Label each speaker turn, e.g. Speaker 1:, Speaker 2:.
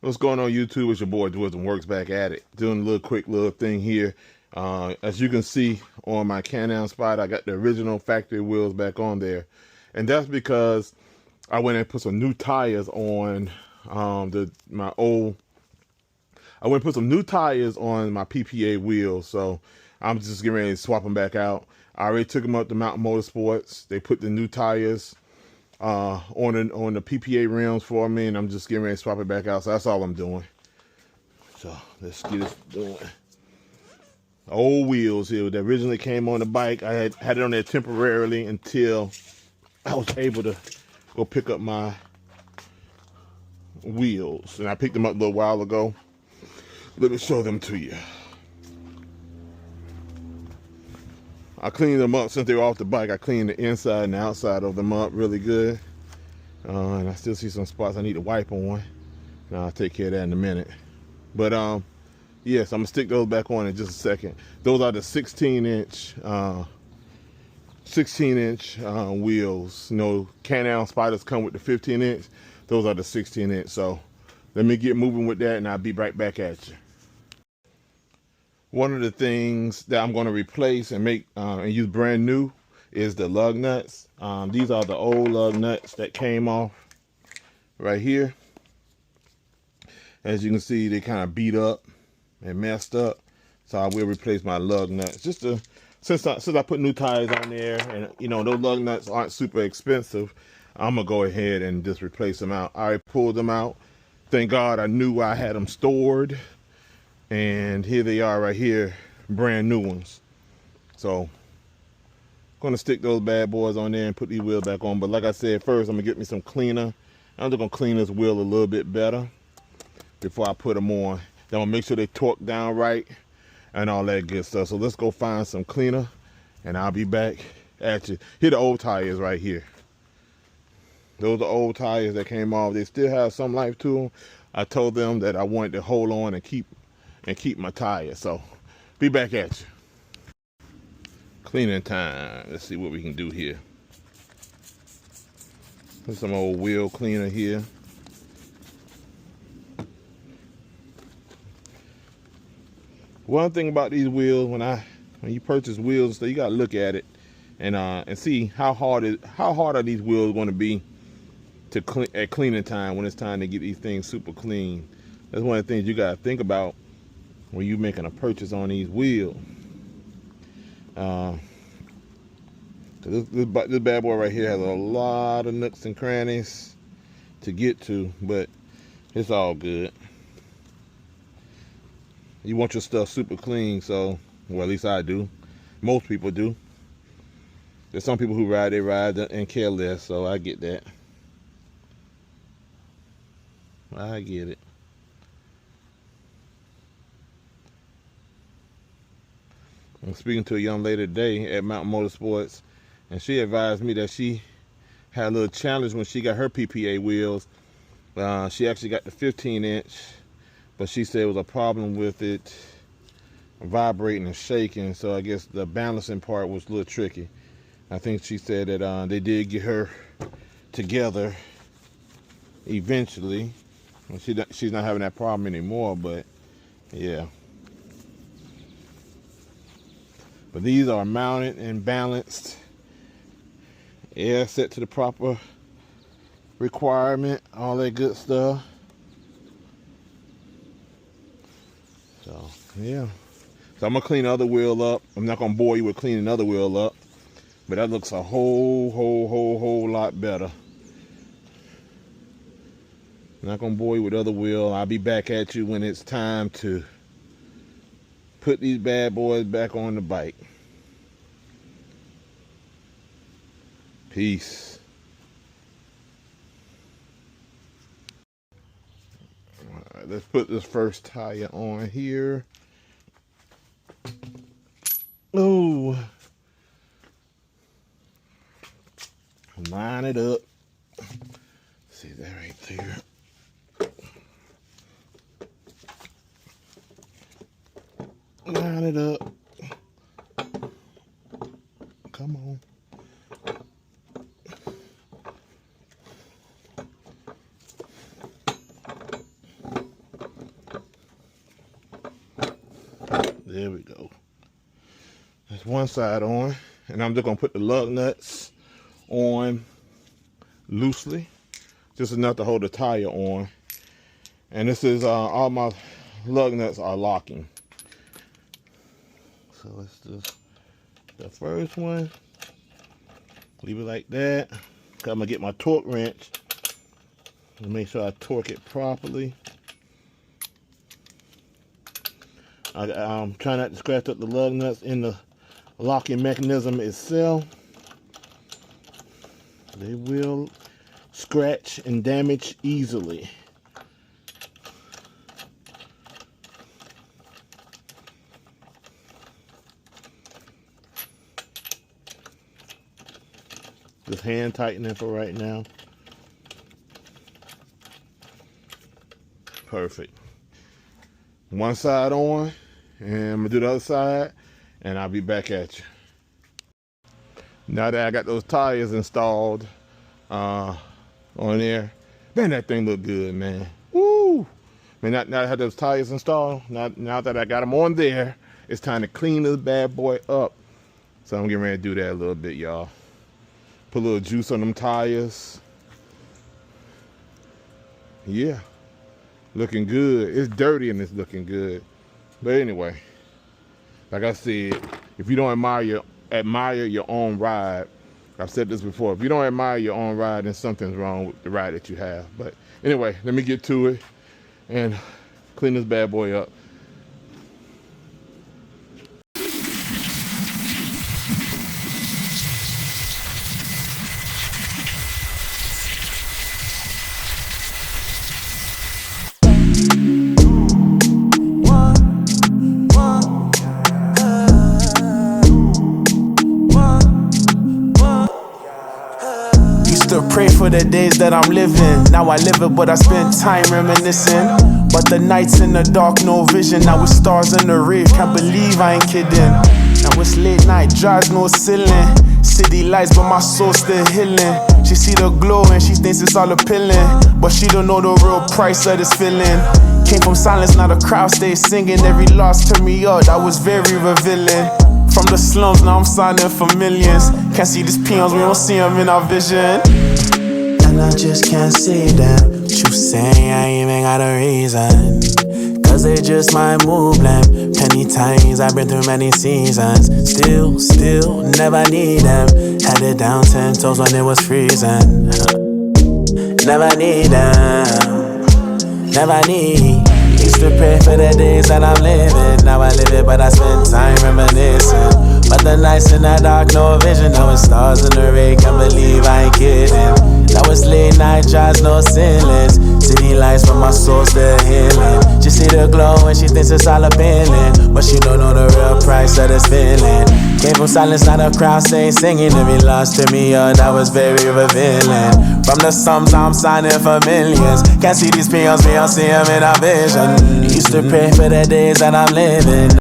Speaker 1: What's going on YouTube? It's your boy Wisdom Works back at it. Doing a little quick little thing here. As you can see on my Can Am Spyder, I got the original factory wheels back on there. And that's because I went and put some new tires on I went and put some new tires on my PPA wheels. So I'm just getting ready to swap them back out. I already took them up to Mountain Motorsports. They put the new tires on the PPA rims for me, and I'm just getting ready to swap it back out. So that's all I'm doing. So let's get it doing. Old wheels here that originally came on the bike. I had it on there temporarily until I was able to go pick up my wheels, and I picked them up a little while ago. Let me show them to you. I cleaned them up since they were off the bike. I cleaned the inside and the outside of them up really good. And I still see some spots I need to wipe on. I'll take care of that in a minute. But yes, I'm gonna stick those back on in just a second. Those are the 16-inch wheels. You know, Can Am Spyders come with the 15-inch. Those are the 16-inch. So let me get moving with that, and I'll be right back at you. One of the things that I'm going to replace and make and use brand new is the lug nuts. These are the old lug nuts that came off right here. As you can see, they kind of beat up and messed up. So I will replace my lug nuts. Just to, since I put new tires on there, and you know those lug nuts aren't super expensive, I'm gonna go ahead and just replace them out. I pulled them out. Thank God I knew I had them stored. And here they are right here, brand new ones. So I'm gonna stick those bad boys on there and put these wheels back on. But like I said, first I'm gonna get me some cleaner. I'm just gonna clean this wheel a little bit better before I put them on. Then I'm gonna make sure they torque down right and all that good stuff. So let's go find some cleaner and I'll be back at you. Here the old tires right here. Those are old tires that came off. They still have some life to them. I told them that I wanted to hold on and keep my tires. So be back at you. Cleaning time. Let's see what we can do here. There's some old wheel cleaner here. One thing about these wheels, when you purchase wheels, so you gotta look at it and see how hard are these wheels going to be to clean at cleaning time, when it's time to get these things super clean. That's one of the things you gotta think about when you're making a purchase on these wheels. This bad boy right here has a lot of nooks and crannies to get to, but it's all good. You want your stuff super clean, so, well, at least I do. Most people do. There's some people who ride and care less, so I get that. I get it. I'm speaking to a young lady today at Mountain Motorsports, and she advised me that she had a little challenge when she got her PPA wheels. She actually got the 15-inch, but she said it was a problem with it vibrating and shaking, so I guess the balancing part was a little tricky. I think she said that they did get her together eventually. She's not having that problem anymore, but yeah. But these are mounted and balanced, air set to the proper requirement, all that good stuff. So yeah, so I'm gonna clean the other wheel up. I'm not gonna bore you with cleaning another wheel up, but that looks a whole lot better. I'm not gonna bore you with other wheel. I'll be back at you when it's time to put these bad boys back on the bike. Peace. All right, let's put this first tire on here. Oh, line it up. See that right there. Line it up. Come on. There we go. That's one side on. And I'm just gonna put the lug nuts on loosely, just enough to hold the tire on. And this is all my lug nuts are locking. So let's just the first one, leave it like that. I'm gonna get my torque wrench and make sure I torque it properly. I'm trying not to scratch up the lug nuts in the locking mechanism itself. They will scratch and damage easily. Just hand tightening for right now. Perfect. One side on, and I'm gonna do the other side, and I'll be back at you. Now that I got those tires installed on there, man, that thing look good, man. Woo! Man, now that I have those tires installed, now that I got them on there, it's time to clean this bad boy up. So I'm getting ready to do that a little bit, y'all. Put a little juice on them tires. Yeah, looking good. It's dirty and it's looking good. But anyway, like I said, if you don't admire your own ride, I've said this before, if you don't admire your own ride, then something's wrong with the ride that you have. But anyway, let me get to it and clean this bad boy up.
Speaker 2: Pray for the days that I'm living. Now I live it, but I spend time reminiscing. But the nights in the dark, no vision. Now it's stars in the rave, can't believe I ain't kidding. Now it's late night, drives no ceiling. City lights, but my soul still healing. She see the glow and she thinks it's all appealing, but she don't know the real price of this feeling. Came from silence, now the crowd stays singing. Every loss turned me up, that was very revealing. From the slums, now I'm signing for millions. Can't see these peons, we don't see them in our vision. And I just can't see them. You say I ain't even got a reason, cause they just might move them. Many times I've been through many seasons. Still, never need them. Had it down 10 toes when it was freezing. Never need them. Never need. Used to pray for the days that I'm living. Now I live it, but I spend time reminiscing. But the nights in the dark, no vision. Now it's stars in the rain, can't believe I ain't kidding. Now it's late night drives, no ceilings. City lights, but my soul still healing. She see the glow and she thinks it's all appealing, but she don't know the real price of this feeling. Came from silence, now the crowd stays singing. Every loss to me, that was very revealing. From the sums, I'm signing for millions. Can't see these peons, we don't see them in our vision. Used to pray for the days that I'm living.